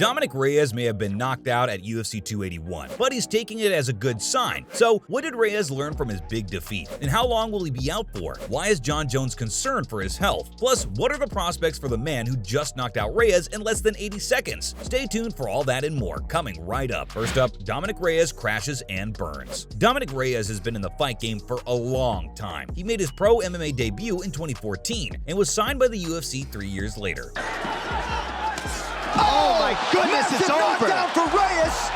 Dominick Reyes may have been knocked out at UFC 281, but he's taking it as a good sign. So, what did Reyes learn from his big defeat? And how long will he be out for? Why is Jon Jones concerned for his health? Plus, what are the prospects for the man who just knocked out Reyes in less than 80 seconds? Stay tuned for all that and more, coming right up. First up, Dominick Reyes crashes and burns. Dominick Reyes has been in the fight game for a long time. He made his pro MMA debut in 2014 and was signed by the UFC 3 years later. Oh my goodness, it's over! Knockdown for Reyes!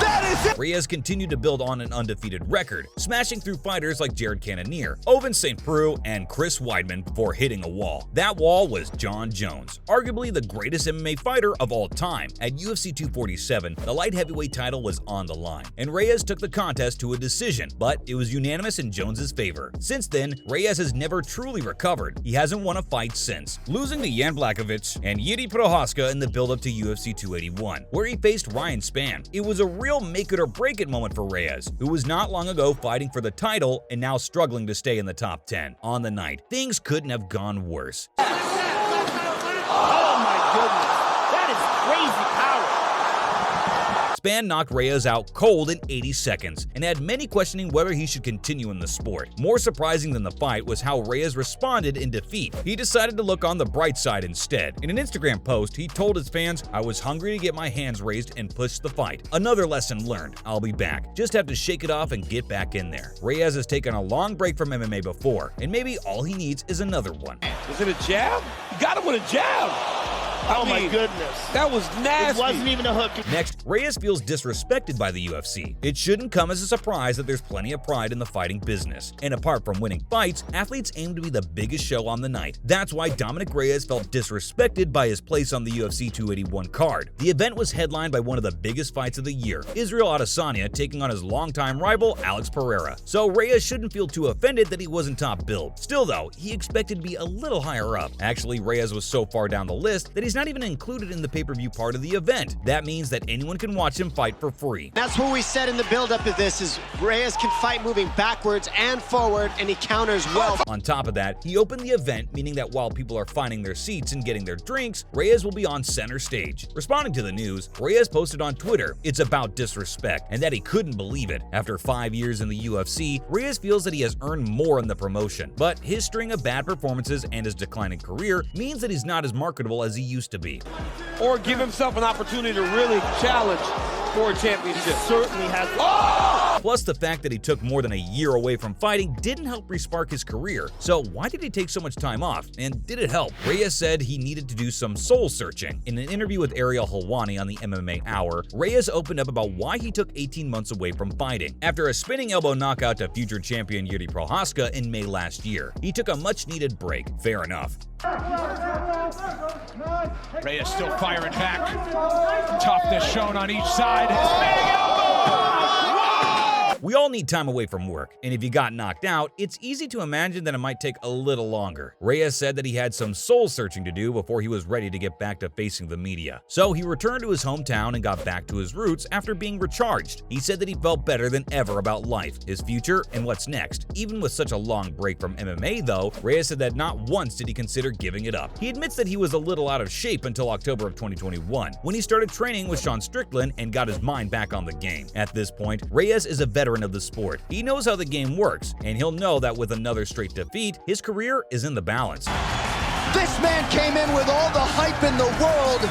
That is it! Reyes continued to build on an undefeated record, smashing through fighters like Cannonier, Ovince St. Preux, and Chris Weidman before hitting a wall. That wall was Jon Jones, arguably the greatest MMA fighter of all time. At UFC 247, the light heavyweight title was on the line, and Reyes took the contest to a decision, but it was unanimous in Jones's favor. Since then, Reyes has never truly recovered. He hasn't won a fight since, losing to Jan Blachowicz and Jiri Prochazka in the build-up to UFC 281, where he faced Ryan Spann. It was a real make-it-or-break-it moment for Reyes, who was not long ago fighting for the title and now struggling to stay in the top 10. On the night, things couldn't have gone worse. Oh my goodness, that is crazy power. Spann knocked Reyes out cold in 80 seconds and had many questioning whether he should continue in the sport. More surprising than the fight was how Reyes responded in defeat. He decided to look on the bright side instead. In an Instagram post, he told his fans, "I was hungry to get my hands raised and push the fight. Another lesson learned. I'll be back. Just have to shake it off and get back in there." Reyes has taken a long break from MMA before, and maybe all he needs is another one. Was it a jab? You got him with a jab. Oh my goodness. That was nasty. It wasn't even a hook. Next, Reyes feels disrespected by the UFC. It shouldn't come as a surprise that there's plenty of pride in the fighting business. And apart from winning fights, athletes aim to be the biggest show on the night. That's why Dominick Reyes felt disrespected by his place on the UFC 281 card. The event was headlined by one of the biggest fights of the year, Israel Adesanya taking on his longtime rival Alex Pereira. So Reyes shouldn't feel too offended that he wasn't top billed. Still though, he expected to be a little higher up. Actually, Reyes was so far down the list that he's not even included in the pay-per-view part of the event. That means that anyone can watch him fight for free. That's what we said in the build-up of this, is Reyes can fight moving backwards and forward, and he counters well. On top of that, he opened the event, meaning that while people are finding their seats and getting their drinks, Reyes will be on center stage. Responding to the news, Reyes posted on Twitter, "It's about disrespect," and that he couldn't believe it. After 5 years in the UFC, Reyes feels that he has earned more in the promotion, but his string of bad performances and his declining career means that he's not as marketable as he used to be. Or give himself an opportunity to really challenge for a championship. He certainly has. Oh! Plus, the fact that he took more than a year away from fighting didn't help respark his career. So why did he take so much time off? And did it help? Reyes said he needed to do some soul searching. In an interview with Ariel Helwani on the MMA Hour, Reyes opened up about why he took 18 months away from fighting. After a spinning elbow knockout to future champion Jiri Prochazka in May last year, he took a much-needed break. Fair enough. Reyes still firing back. Toughness shown on each side. Big elbow! We all need time away from work, and if you got knocked out, it's easy to imagine that it might take a little longer. Reyes said that he had some soul-searching to do before he was ready to get back to facing the media. So he returned to his hometown and got back to his roots after being recharged. He said that he felt better than ever about life, his future, and what's next. Even with such a long break from MMA though, Reyes said that not once did he consider giving it up. He admits that he was a little out of shape until October of 2021, when he started training with Sean Strickland and got his mind back on the game. At this point, Reyes is a veteran of the sport. He knows how the game works, and he'll know that with another straight defeat, his career is in the balance. This man came in with all the hype in the world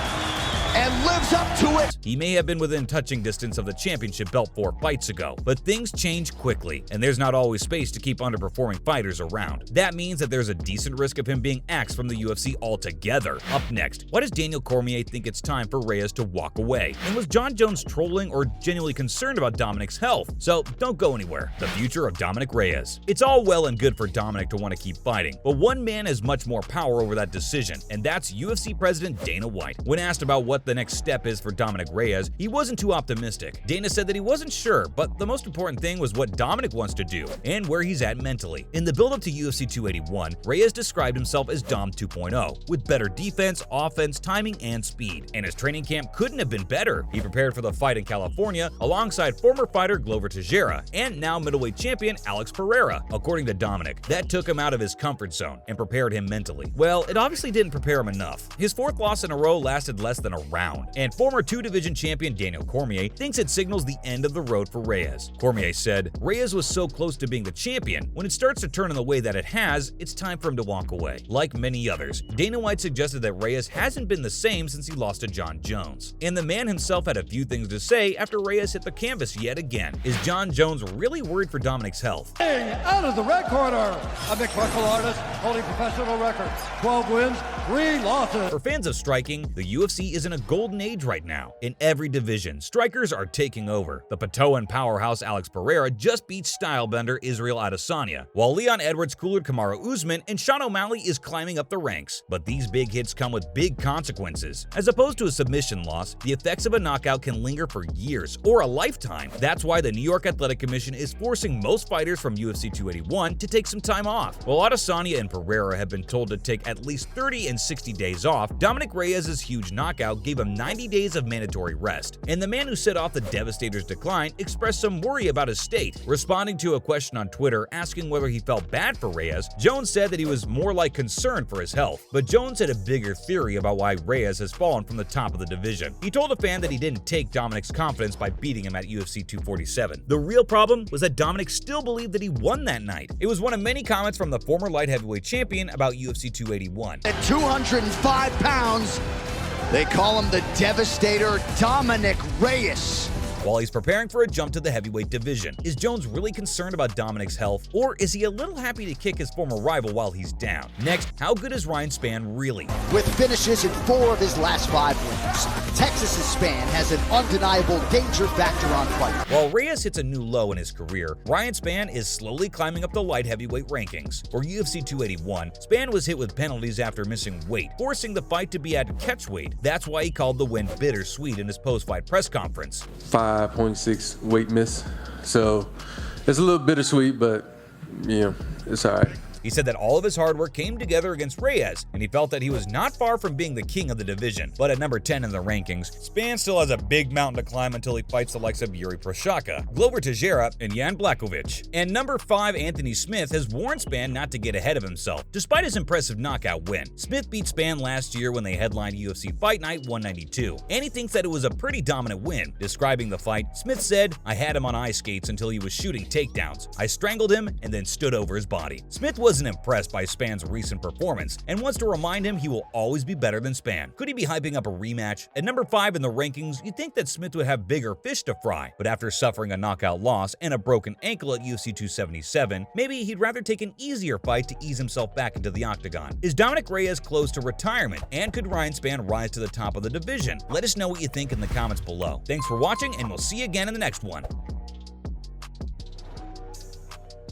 and lives up to it. He may have been within touching distance of the championship belt 4 fights ago, but things change quickly, and there's not always space to keep underperforming fighters around. That means that there's a decent risk of him being axed from the UFC altogether. Up next, why does Daniel Cormier think it's time for Reyes to walk away? And was Jon Jones trolling or genuinely concerned about Dominick's health? So don't go anywhere. The future of Dominick Reyes. It's all well and good for Dominick to want to keep fighting, but one man has much more power over that decision, and that's UFC President Dana White. When asked about what the next step is for Dominick Reyes, he wasn't too optimistic. Dana said that he wasn't sure, but the most important thing was what Dominick wants to do and where he's at mentally. In the build-up to UFC 281, Reyes described himself as Dom 2.0, with better defense, offense, timing, and speed. And his training camp couldn't have been better. He prepared for the fight in California alongside former fighter Glover Teixeira and now middleweight champion Alex Pereira. According to Dominick, that took him out of his comfort zone and prepared him mentally. Well, it obviously didn't prepare him enough. His 4th loss in a row lasted less than a round. And former two-division champion Daniel Cormier thinks it signals the end of the road for Reyes. Cormier said, "Reyes was so close to being the champion. When it starts to turn in the way that it has, it's time for him to walk away." Like many others, Dana White suggested that Reyes hasn't been the same since he lost to Jon Jones. And the man himself had a few things to say after Reyes hit the canvas yet again. Is Jon Jones really worried for Dominick's health? Out of the red corner, a mixed martial artist holding professional record, 12 wins, 3 losses. For fans of striking, the UFC is in a golden age right now. In every division, strikers are taking over. The Patoan powerhouse Alex Pereira just beat stylebender Israel Adesanya, while Leon Edwards cooled Kamaru Usman and Sean O'Malley is climbing up the ranks. But these big hits come with big consequences. As opposed to a submission loss, the effects of a knockout can linger for years or a lifetime. That's why the New York Athletic Commission is forcing most fighters from UFC 281 to take some time off. While Adesanya and Pereira have been told to take at least 30 and 60 days off, Dominick Reyes' huge knockout gave him 90 days of mandatory rest. And the man who set off the Devastator's decline expressed some worry about his state. Responding to a question on Twitter asking whether he felt bad for Reyes, Jones said that he was more like concerned for his health. But Jones had a bigger theory about why Reyes has fallen from the top of the division. He told a fan that he didn't take Dominick's confidence by beating him at UFC 247. The real problem was that Dominick still believed that he won that night. It was one of many comments from the former light heavyweight champion about UFC 281. At 205 pounds, they call him the Devastator, Dominick Reyes. While he's preparing for a jump to the heavyweight division, is Jones really concerned about Dominick's health, or is he a little happy to kick his former rival while he's down? Next, how good is Ryan Spann really? With finishes in 4 of his last 5 wins, Texas's Spann has an undeniable danger factor on fight. While Reyes hits a new low in his career, Ryan Spann is slowly climbing up the light heavyweight rankings. For UFC 281, Spann was hit with penalties after missing weight, forcing the fight to be at catchweight. That's why he called the win bittersweet in his post-fight press conference. 5.6 weight miss, so it's a little bittersweet, but it's all right. He said that all of his hard work came together against Reyes, and he felt that he was not far from being the king of the division. But at number 10 in the rankings, Spann still has a big mountain to climb until he fights the likes of Jiri Prochazka, Glover Teixeira, and Jan Blachowicz. And number 5, Anthony Smith, has warned Spann not to get ahead of himself, despite his impressive knockout win. Smith beat Spann last year when they headlined UFC Fight Night 192, and he thinks that it was a pretty dominant win. Describing the fight, Smith said, "I had him on ice skates until he was shooting takedowns. I strangled him and then stood over his body." Smith wasn't impressed by Spann's recent performance and wants to remind him he will always be better than Spann. Could he be hyping up a rematch? At number 5 in the rankings, you'd think that Smith would have bigger fish to fry, but after suffering a knockout loss and a broken ankle at UFC 277, maybe he'd rather take an easier fight to ease himself back into the octagon. Is Dominick Reyes close to retirement, and could Ryan Spann rise to the top of the division? Let us know what you think in the comments below. Thanks for watching, and we'll see you again in the next one.